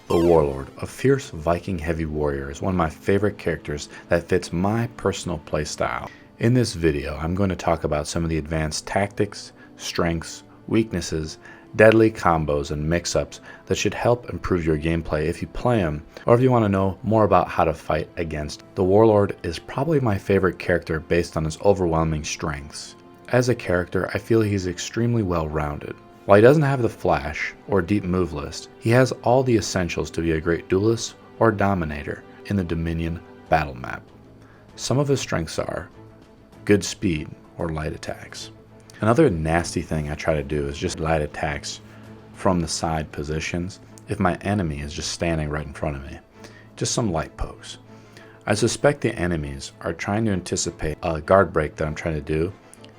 The Warlord, a fierce Viking heavy warrior, is one of my favorite characters that fits my personal playstyle. In this video, I'm going to talk about some of the advanced tactics, strengths, weaknesses, deadly combos, and mix-ups that should help improve your gameplay if you play them, or if you want to know more about how to fight against. The Warlord is probably my favorite character based on his overwhelming strengths. As a character, I feel he's extremely well-rounded. While he doesn't have the flash or deep move list, he has all the essentials to be a great duelist or dominator in the Dominion battle map. Some of his strengths are good speed or light attacks. Another nasty thing I try to do is just light attacks from the side positions if my enemy is just standing right in front of me. Just some light pokes. I suspect the enemies are trying to anticipate a guard break that I'm trying to do,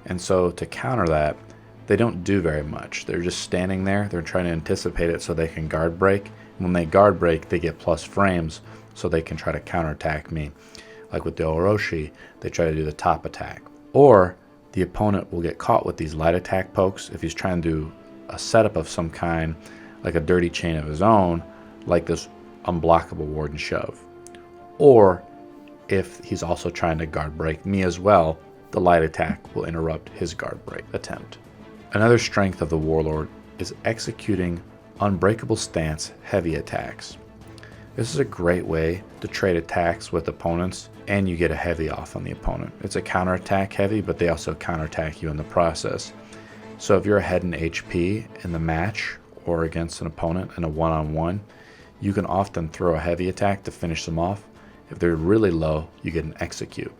and so to counter that, they don't do very much. They're just standing there. They're trying to anticipate it so they can guard break. And when they guard break, they get plus frames so they can try to counterattack me. Like with the Orochi, they try to do the top attack. Or the opponent will get caught with these light attack pokes if he's trying to do a setup of some kind, like a dirty chain of his own, like this Unblockable Warden shove. Or if he's also trying to guard break me as well, the light attack will interrupt his guard break attempt. Another strength of the Warlord is executing Unbreakable stance heavy attacks. This is a great way to trade attacks with opponents, and you get a heavy off on the opponent. It's a counterattack heavy, but they also counterattack you in the process. So if you're ahead in HP in the match or against an opponent in a one-on-one, you can often throw a heavy attack to finish them off. If they're really low, you get an execute.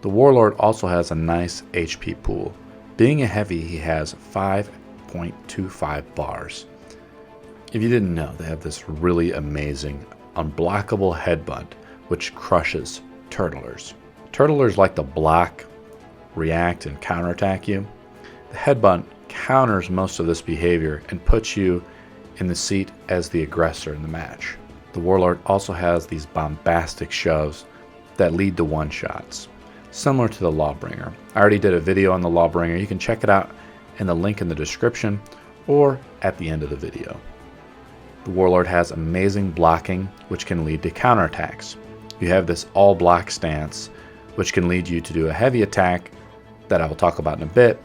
The Warlord also has a nice HP pool. Being a heavy, he has 5.25 bars. If you didn't know, they have this really amazing Unblockable Headbutt, which crushes turtlers. Turtlers like to block, react, and counterattack you. The Headbutt counters most of this behavior and puts you in the seat as the aggressor in the match. The Warlord also has these bombastic shoves that lead to one-shots, similar to the Lawbringer. I already did a video on the Lawbringer. You can check it out in the link in the description or at the end of the video. The Warlord has amazing blocking, which can lead to counterattacks. You have this all block stance, which can lead you to do a heavy attack that I will talk about in a bit,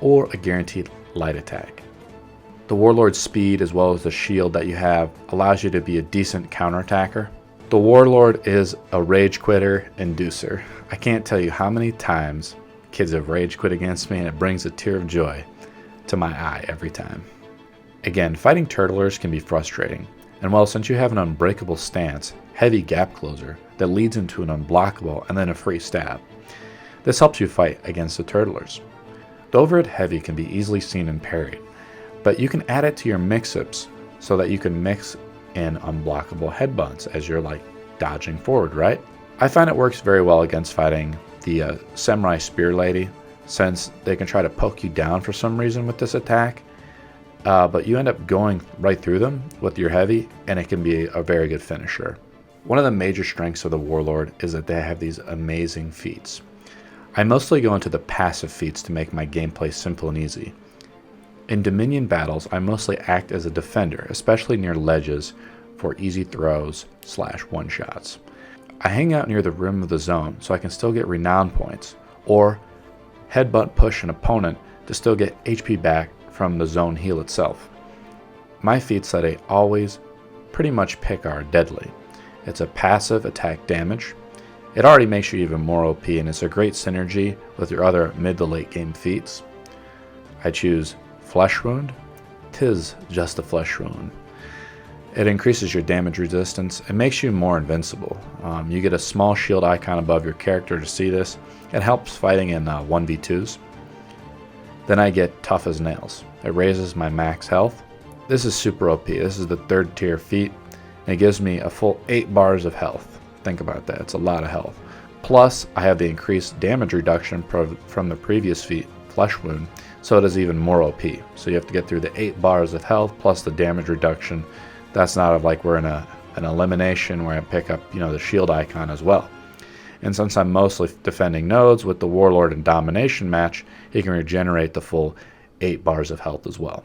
or a guaranteed light attack. The Warlord's speed, as well as the shield that you have, allows you to be a decent counterattacker. The Warlord is a rage quitter inducer. I can't tell you how many times kids have rage quit against me, and it brings a tear of joy to my eye every time. Again, fighting turtlers can be frustrating, and well, since you have an unbreakable stance, heavy gap closer that leads into an unblockable and then a free stab, this helps you fight against the turtlers. The overhead heavy can be easily seen and parried, but you can add it to your mix-ups so that you can mix in unblockable headbutts as you're like dodging forward, right? I find it works very well against fighting the Samurai Spear Lady, since they can try to poke you down for some reason with this attack, but you end up going right through them with your heavy, and it can be a very good finisher. One of the major strengths of the Warlord is that they have these amazing feats. I mostly go into the passive feats to make my gameplay simple and easy. In Dominion battles, I mostly act as a defender, especially near ledges for easy throws / one-shots. I hang out near the rim of the zone so I can still get renown points, or headbutt push an opponent to still get HP back from the zone heal itself. My feats that I always pretty much pick are deadly. It's a passive attack damage. It already makes you even more OP, and it's a great synergy with your other mid to late game feats. I choose Flesh Wound. 'Tis just a flesh wound. It increases your damage resistance and makes you more invincible. You get a small shield icon above your character to see this. It helps fighting in 1v2s. Then I get Tough as Nails. It raises my max health. This is super OP. This is the 3rd tier feat, and it gives me a full 8 bars of health. Think about that. It's a lot of health. Plus, I have the increased damage reduction from the previous feat, Flesh Wound, so it is even more OP. So you have to get through the 8 bars of health plus the damage reduction. That's not like we're in an elimination where I pick up, the shield icon as well. And since I'm mostly defending nodes with the Warlord and Domination match, he can regenerate the full 8 bars of health as well.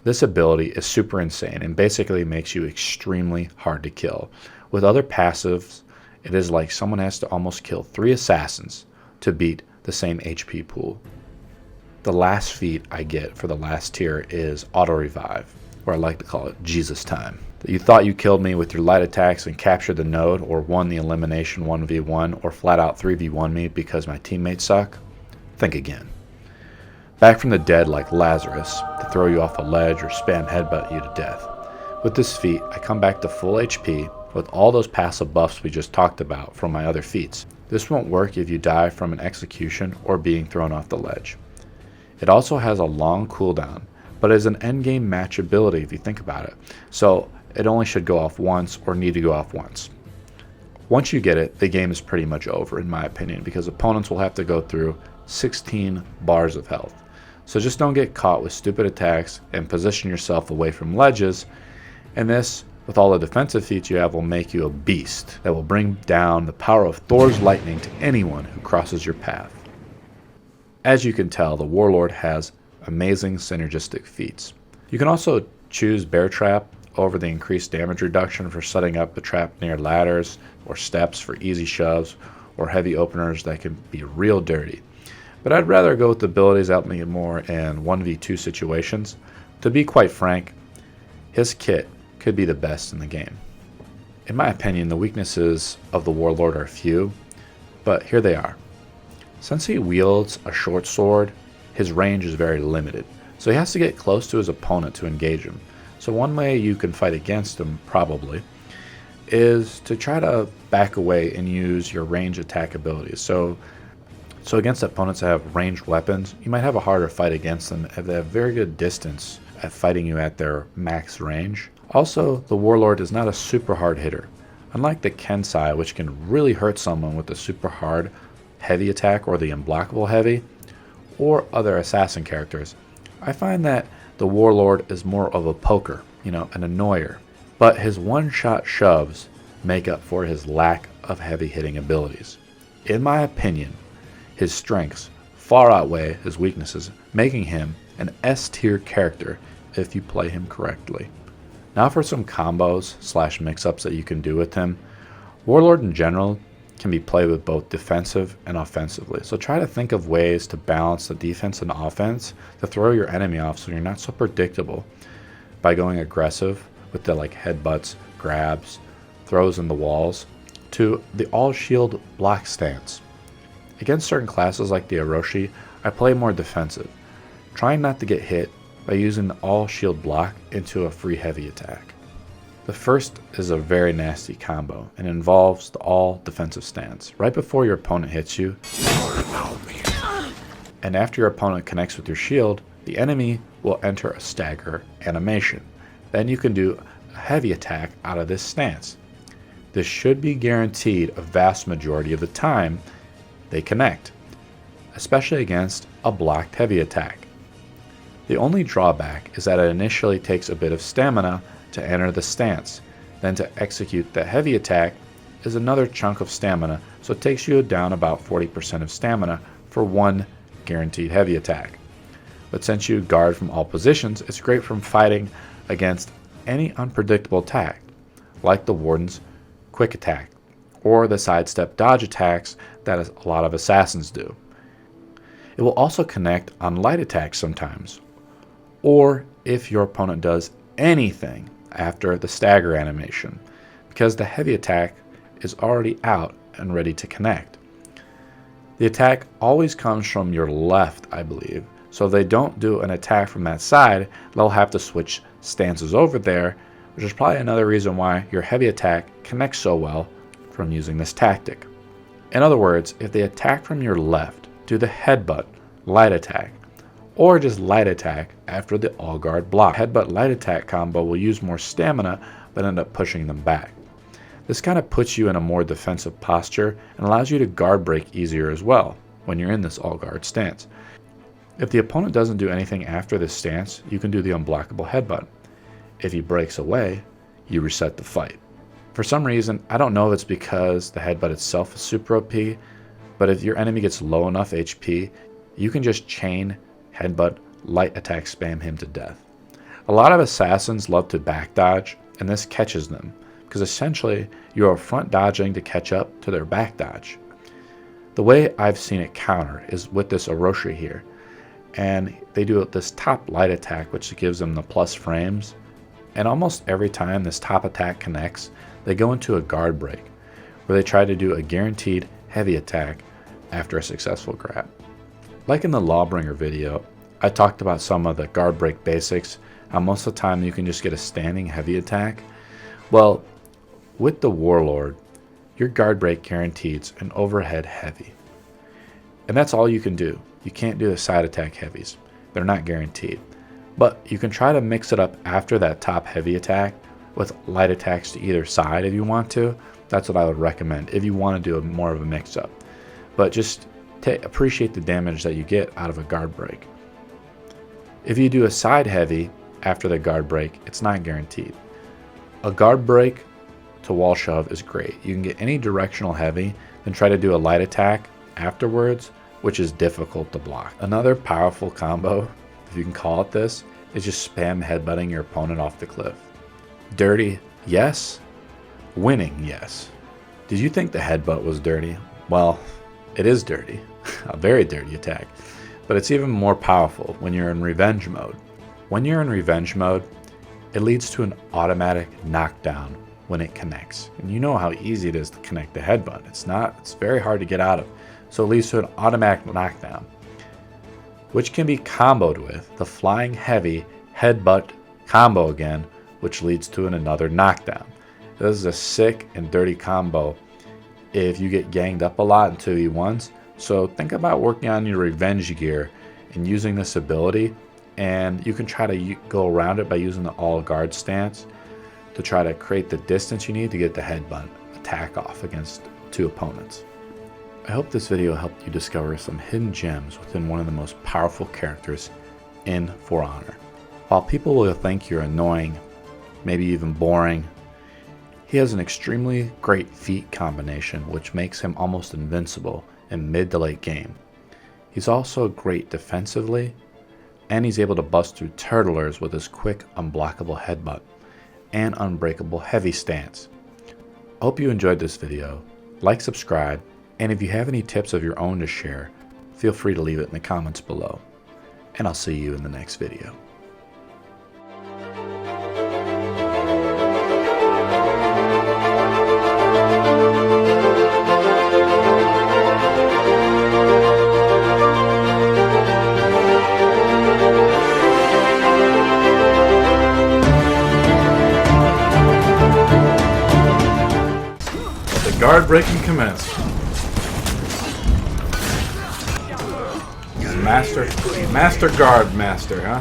This ability is super insane and basically makes you extremely hard to kill. With other passives, it is like someone has to almost kill 3 assassins to beat the same HP pool. The last feat I get for the last tier is Auto Revive, or I like to call it Jesus Time. You thought you killed me with your light attacks and captured the node, or won the elimination 1v1, or flat out 3v1 me because my teammates suck? Think again. Back from the dead like Lazarus to throw you off a ledge or spam headbutt you to death. With this feat, I come back to full HP with all those passive buffs we just talked about from my other feats. This won't work if you die from an execution or being thrown off the ledge. It also has a long cooldown, but is an endgame match ability if you think about it, so it only should go off once or need to go off once. Once you get it, the game is pretty much over in my opinion, because opponents will have to go through 16 bars of health. So just don't get caught with stupid attacks and position yourself away from ledges, and this, with all the defensive feats you have, will make you a beast that will bring down the power of Thor's lightning to anyone who crosses your path. As you can tell, the Warlord has amazing synergistic feats. You can also choose Bear Trap over the increased damage reduction for setting up the trap near ladders or steps for easy shoves or heavy openers that can be real dirty. But I'd rather go with the abilities that help me more in 1v2 situations. To be quite frank, his kit could be the best in the game. In my opinion, the weaknesses of the Warlord are few, but here they are. Since he wields a short sword, his range is very limited, so he has to get close to his opponent to engage him. So one way you can fight against him, probably, is to try to back away and use your range attack abilities. So against opponents that have ranged weapons, you might have a harder fight against them if they have very good distance at fighting you at their max range. Also, the Warlord is not a super hard hitter. Unlike the Kensai, which can really hurt someone with the super hard heavy attack or the Unblockable heavy, or other assassin characters, I find that the Warlord is more of a poker, an annoyer. But his one-shot shoves make up for his lack of heavy hitting abilities. In my opinion, his strengths far outweigh his weaknesses, making him an S-tier character if you play him correctly. Now for some combos / mix-ups that you can do with him. Warlord in general can be played with both defensive and offensively, so try to think of ways to balance the defense and offense to throw your enemy off so you're not so predictable by going aggressive with the headbutts, grabs, throws in the walls, to the all shield block stance. Against certain classes like the Orochi, I play more defensive, trying not to get hit by using the all shield block into a free heavy attack. The first is a very nasty combo and involves the all defensive stance. Right before your opponent hits you, and after your opponent connects with your shield, the enemy will enter a stagger animation. Then you can do a heavy attack out of this stance. This should be guaranteed a vast majority of the time they connect, especially against a blocked heavy attack. The only drawback is that it initially takes a bit of stamina to enter the stance. Then to execute the heavy attack is another chunk of stamina, so it takes you down about 40% of stamina for one guaranteed heavy attack. But since you guard from all positions, it's great from fighting against any unpredictable attack, like the Warden's quick attack, or the sidestep dodge attacks that a lot of assassins do. It will also connect on light attacks sometimes, or if your opponent does anything after the stagger animation, because the heavy attack is already out and ready to connect. The attack always comes from your left, I believe, so if they don't do an attack from that side, they'll have to switch stances over there, which is probably another reason why your heavy attack connects so well from using this tactic. In other words, if they attack from your left, do the headbutt light attack, or just light attack after the all guard block. Headbutt light attack combo will use more stamina but end up pushing them back. This kind of puts you in a more defensive posture and allows you to guard break easier as well when you're in this all guard stance. If the opponent doesn't do anything after this stance, you can do the unblockable headbutt. If he breaks away, you reset the fight. For some reason, I don't know if it's because the headbutt itself is super OP, but if your enemy gets low enough HP, you can just chain headbutt light attack spam him to death. A lot of assassins love to back dodge, and this catches them, because essentially you are front dodging to catch up to their back dodge. The way I've seen it countered is with this Orochi here, and they do this top light attack, which gives them the plus frames, and almost every time this top attack connects, they go into a guard break, where they try to do a guaranteed heavy attack after a successful grab. Like in the Lawbringer video, I talked about some of the guard break basics, how most of the time you can just get a standing heavy attack. Well, with the Warlord, your guard break guarantees an overhead heavy. And that's all you can do. You can't do the side attack heavies. They're not guaranteed. But you can try to mix it up after that top heavy attack with light attacks to either side if you want to. That's what I would recommend if you want to do more of a mix-up. But just appreciate the damage that you get out of a guard break. If you do a side heavy after the guard break, it's not guaranteed. A guard break to wall shove is great. You can get any directional heavy, then try to do a light attack afterwards, which is difficult to block. Another powerful combo, if you can call it this, is just spam headbutting your opponent off the cliff. Dirty, yes. Winning, yes. Did you think the headbutt was dirty? Well, it is dirty. A very dirty attack. But it's even more powerful when you're in revenge mode. When you're in revenge mode, it leads to an automatic knockdown when it connects. And you know how easy it is to connect the headbutt. It's very hard to get out of. So it leads to an automatic knockdown, which can be comboed with the flying heavy headbutt combo again, which leads to another knockdown. This is a sick and dirty combo if you get ganged up a lot in 2v1s. So think about working on your revenge gear and using this ability, and you can try to go around it by using the all guard stance to try to create the distance you need to get the headbutt attack off against two opponents. I hope this video helped you discover some hidden gems within one of the most powerful characters in For Honor. While people will think you're annoying, maybe even boring, he has an extremely great feat combination which makes him almost invincible in mid to late game. He's also great defensively, and he's able to bust through turtlers with his quick unblockable headbutt and unbreakable heavy stance. I hope you enjoyed this video. Like, subscribe, and if you have any tips of your own to share, feel free to leave it in the comments below. And I'll see you in the next video. Guard breaking commence. Master guard master, huh?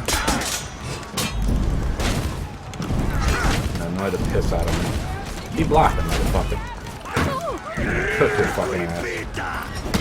Annoy the piss out of me. Keep blocking, motherfucker. Cook your fucking ass.